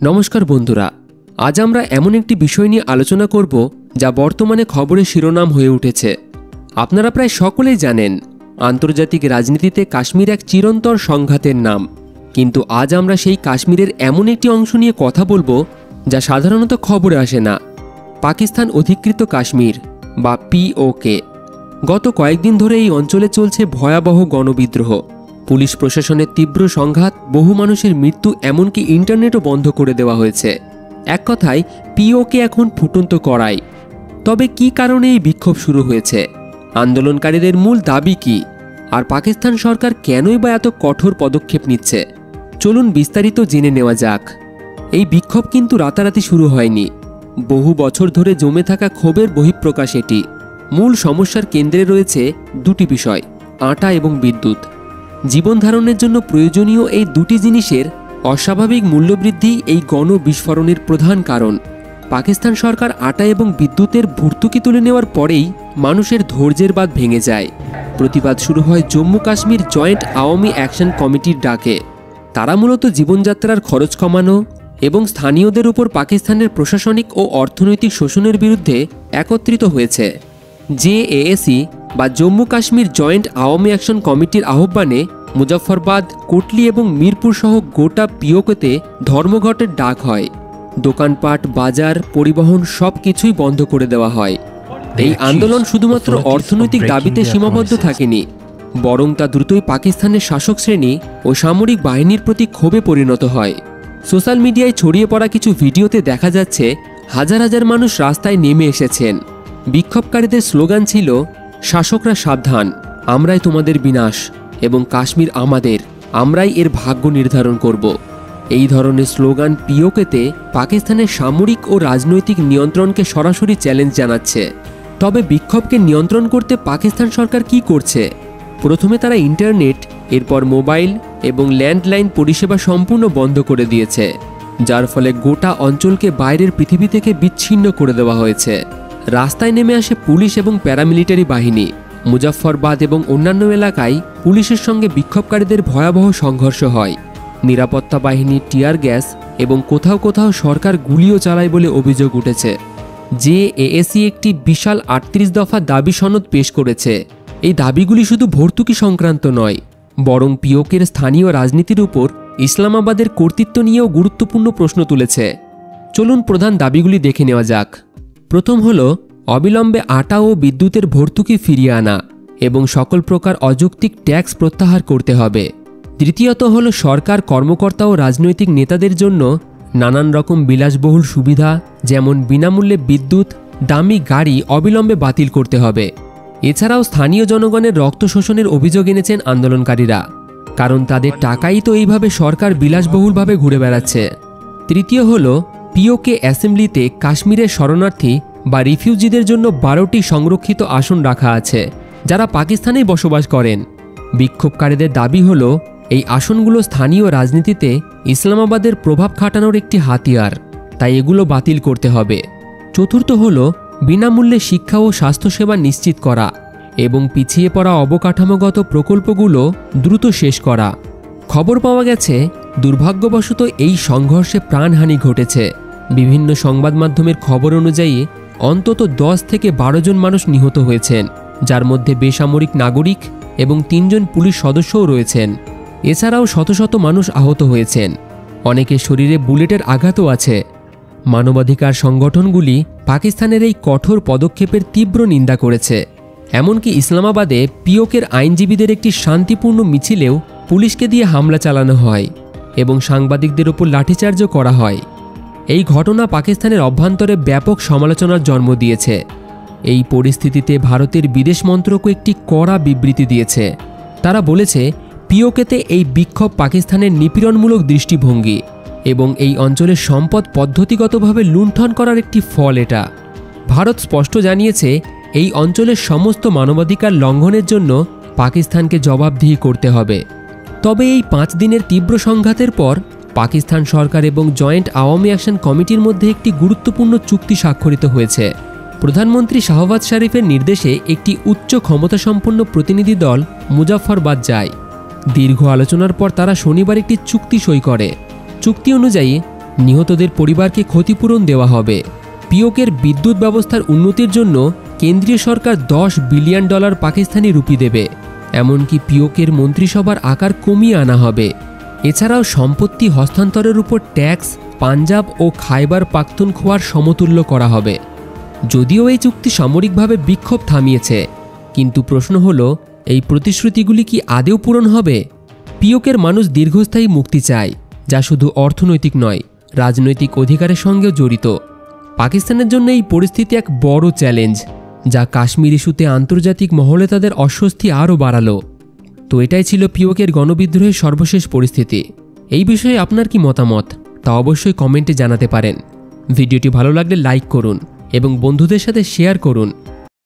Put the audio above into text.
নমস্কার বন্ধুরা, আজ আমরা এমন একটি বিষয় নিয়ে আলোচনা করব যা বর্তমানে খবরের শিরোনাম হয়ে উঠেছে। আপনারা প্রায় সকলেই জানেন, আন্তর্জাতিক রাজনীতিতে কাশ্মীর এক চিরন্তর সংঘাতের নাম। কিন্তু আজ আমরা সেই কাশ্মীরের এমন একটি অংশ নিয়ে কথা বলবো যা সাধারণত খবরে আসে না। পাকিস্তান অধিকৃত কাশ্মীর বা পিওকে। গত কয়েকদিন ধরে এই অঞ্চলে চলছে ভয়াবহ গণবিদ্রোহ, পুলিশ প্রশাসনের তীব্র সংঘাত, বহু মানুষের মৃত্যু, এমনকি ইন্টারনেটও বন্ধ করে দেওয়া হয়েছে। এক কথায় পিওকে এখন ফুটন্ত কড়াই। তবে কি কারণে এই বিক্ষোভ শুরু হয়েছে, আন্দোলনকারীদের মূল দাবি কি, আর পাকিস্তান সরকার কেনই বা এত কঠোর পদক্ষেপ নিচ্ছে, চলুন বিস্তারিত জেনে নেওয়া যাক। এই বিক্ষোভ কিন্তু রাতারাতি শুরু হয়নি, বহু বছর ধরে জমে থাকা ক্ষোভের বহিঃপ্রকাশ এটি। মূল সমস্যার কেন্দ্রে রয়েছে দুটি বিষয়, আটা এবং বিদ্যুৎ। জীবন ধারণের জন্য প্রয়োজনীয় এই দুটি জিনিসের অস্বাভাবিক মূল্যবৃদ্ধি এই গণবিস্ফোরণের প্রধান কারণ। পাকিস্তান সরকার আটা এবং বিদ্যুতের ভর্তুকি তুলে নেওয়ার পরেই মানুষের ধৈর্যের বাঁধ ভেঙে যায়। প্রতিবাদ শুরু হয় জম্মু কাশ্মীর জয়েন্ট আওয়ামী অ্যাকশন কমিটির ডাকে। তারা মূলত জীবনযাত্রার খরচ কমানো এবং স্থানীয়দের উপর পাকিস্তানের প্রশাসনিক ও অর্থনৈতিক শোষণের বিরুদ্ধে একত্রিত হয়েছে। জেএসি বা জম্মু কাশ্মীর জয়েন্ট আওয়ামী অ্যাকশন কমিটির আহ্বানে মুজফ্ফরবাদ, কোটলি এবং মিরপুর সহ গোটা পিওকেতে ধর্মঘটের ডাক হয়। দোকানপাট, বাজার, পরিবহন সব কিছুই বন্ধ করে দেওয়া হয়। এই আন্দোলন শুধুমাত্র অর্থনৈতিক দাবিতে সীমাবদ্ধ থাকেনি, বরং তা দ্রুতই পাকিস্তানের শাসক শ্রেণী ও সামরিক বাহিনীর প্রতি ক্ষোভে পরিণত হয়। সোশ্যাল মিডিয়ায় ছড়িয়ে পড়া কিছু ভিডিওতে দেখা যাচ্ছে হাজার হাজার মানুষ রাস্তায় নেমে এসেছেন। বিক্ষোভকারীদের স্লোগান ছিল, শাসকরা সাবধান, আমরাই তোমাদের বিনাশ এবং কাশ্মীর আমাদের, আমরাই এর ভাগ্য নির্ধারণ করব। এই ধরনের স্লোগান পিওকেতে পাকিস্তানের সামরিক ও রাজনৈতিক নিয়ন্ত্রণকে সরাসরি চ্যালেঞ্জ জানাচ্ছে। তবে বিক্ষোভকে নিয়ন্ত্রণ করতে পাকিস্তান সরকার কি করছে? প্রথমে তারা ইন্টারনেট, এরপর মোবাইল এবং ল্যান্ডলাইন পরিষেবা সম্পূর্ণ বন্ধ করে দিয়েছে, যার ফলে গোটা অঞ্চলকে বাইরের পৃথিবী থেকে বিচ্ছিন্ন করে দেওয়া হয়েছে। রাস্তায় নেমে আসে পুলিশ এবং প্যারামিলিটারি বাহিনী। মুজফ্ফরবাদ এবং অন্যান্য এলাকায় পুলিশের সঙ্গে বিক্ষোভকারীদের ভয়াবহ সংঘর্ষ হয়। নিরাপত্তা বাহিনী টিয়ার গ্যাস এবং কোথাও কোথাও সরকার গুলিও চালায় বলে অভিযোগ উঠেছে। জেএসি একটি বিশাল ৩৮ দফা দাবি সনদ পেশ করেছে। এই দাবিগুলি শুধু ভর্তুকি সংক্রান্ত নয়, বরং পিওকের স্থানীয় রাজনীতির উপর ইসলামাবাদের কর্তৃত্ব নিয়েও গুরুত্বপূর্ণ প্রশ্ন তুলেছে। চলুন প্রধান দাবিগুলি দেখে নেওয়া যাক। প্রথম হল অবিলম্বে আটা ও বিদ্যুতের ভর্তুকি ফিরিয়ে আনা এবং সকল প্রকার অযৌক্তিক ট্যাক্স প্রত্যাহার করতে হবে। দ্বিতীয়ত হল সরকার, কর্মকর্তা ও রাজনৈতিক নেতাদের জন্য নানান রকম বিলাসবহুল সুবিধা, যেমন বিনামূল্যে বিদ্যুৎ, দামি গাড়ি অবিলম্বে বাতিল করতে হবে। এছাড়াও স্থানীয় জনগণের রক্ত শোষণের অভিযোগ এনেছেন আন্দোলনকারীরা, কারণ তাদের টাকাই তো এইভাবে সরকার বিলাসবহুলভাবে ঘুরে বেড়াচ্ছে। তৃতীয় হল পিওকে অ্যাসেম্বলিতে কাশ্মীরের শরণার্থী বা রিফিউজিদের জন্য 12টি সংরক্ষিত আসন রাখা আছে, যারা পাকিস্তানেই বসবাস করেন। বিক্ষোভকারীদের দাবি হল এই আসনগুলো স্থানীয় রাজনীতিতে ইসলামাবাদের প্রভাব খাটানোর একটি হাতিয়ার, তাই এগুলো বাতিল করতে হবে। চতুর্থ হল বিনামূল্যে শিক্ষা ও স্বাস্থ্যসেবা নিশ্চিত করা এবং পিছিয়ে পড়া অবকাঠামোগত প্রকল্পগুলো দ্রুত শেষ করা। খবর পাওয়া গেছে দুর্ভাগ্যবশত এই সংঘর্ষে প্রাণহানি ঘটেছে। বিভিন্ন সংবাদ মাধ্যমের খবর অনুযায়ী অন্তত 10 থেকে 12 জন মানুষ নিহত হয়েছেন, যার মধ্যে বেসামরিক নাগরিক এবং 3 জন পুলিশ সদস্যও রয়েছেন। এছাড়াও শত শত মানুষ আহত হয়েছেন, অনেকের শরীরে বুলেটের আঘাতও আছে। মানবাধিকার সংগঠনগুলি পাকিস্তানের এই কঠোর পদক্ষেপের তীব্র নিন্দা করেছে। এমনকি ইসলামাবাদে পিওকের আইনজীবীদের একটি শান্তিপূর্ণ মিছিলেও পুলিশকে দিয়ে হামলা চালানো হয় এবং সাংবাদিকদের ওপর লাঠিচার্জও করা হয়। এই ঘটনা পাকিস্তানের অভ্যন্তরে ব্যাপক সমালোচনার জন্ম দিয়েছে। এই পরিস্থিতিতে ভারতের বিদেশ মন্ত্রকও একটি কড়া বিবৃতি দিয়েছে। তারা বলেছে, পিওকেতে এই বিক্ষোভ পাকিস্তানের নিপীড়নমূলক দৃষ্টিভঙ্গি এবং এই অঞ্চলের সম্পদ পদ্ধতিগতভাবে লুণ্ঠন করার একটি ফল এটা। ভারত স্পষ্ট জানিয়েছে, এই অঞ্চলের সমস্ত মানবাধিকার লঙ্ঘনের জন্য পাকিস্তানকে জবাবদিহি করতে হবে। তবে এই 5 দিনের তীব্র সংঘাতের পর পাকিস্তান সরকার এবং জয়েন্ট আওয়ামী অ্যাকশন কমিটির মধ্যে একটি গুরুত্বপূর্ণ চুক্তি স্বাক্ষরিত হয়েছে। প্রধানমন্ত্রী শাহবাজ শরীফের নির্দেশে একটি উচ্চ ক্ষমতাসম্পন্ন প্রতিনিধি দল মুজফ্ফরবাদ যায়। দীর্ঘ আলোচনার পর তারা শনিবার একটি চুক্তি সই করে। চুক্তি অনুযায়ী নিহতদের পরিবারকে ক্ষতিপূরণ দেওয়া হবে। পিওকের বিদ্যুৎ ব্যবস্থার উন্নতির জন্য কেন্দ্রীয় সরকার $10 বিলিয়ন পাকিস্তানি রুপি দেবে। এমনকি পিওকের মন্ত্রিসভার আকার কমিয়ে আনা হবে। এছাড়াও সম্পত্তি হস্তান্তরের উপর ট্যাক্স পাঞ্জাব ও খাইবার পাখতুনখোয়ার সমতুল্য করা হবে। যদিও এই চুক্তি সামরিকভাবে বিক্ষোভ থামিয়েছে, কিন্তু প্রশ্ন হলো, এই প্রতিশ্রুতিগুলি কি আদৌ পূরণ হবে? পিওকের মানুষ দীর্ঘস্থায়ী মুক্তি চায়, যা শুধু অর্থনৈতিক নয়, রাজনৈতিক অধিকারের সঙ্গেও জড়িত। পাকিস্তানের জন্য এই পরিস্থিতি এক বড় চ্যালেঞ্জ, যা কাশ্মীর ইস্যুতে আন্তর্জাতিক মহলে তাদের অস্বস্তি আরও বাড়ালো। তো এটাই ছিল পিওকের গণবিদ্রোহের সর্বশেষ পরিস্থিতি। এই বিষয়ে আপনার কি মতামত তা অবশ্যই কমেন্টে জানাতে পারেন। ভিডিওটি ভালো লাগলে লাইক করুন এবং বন্ধুদের সাথে শেয়ার করুন।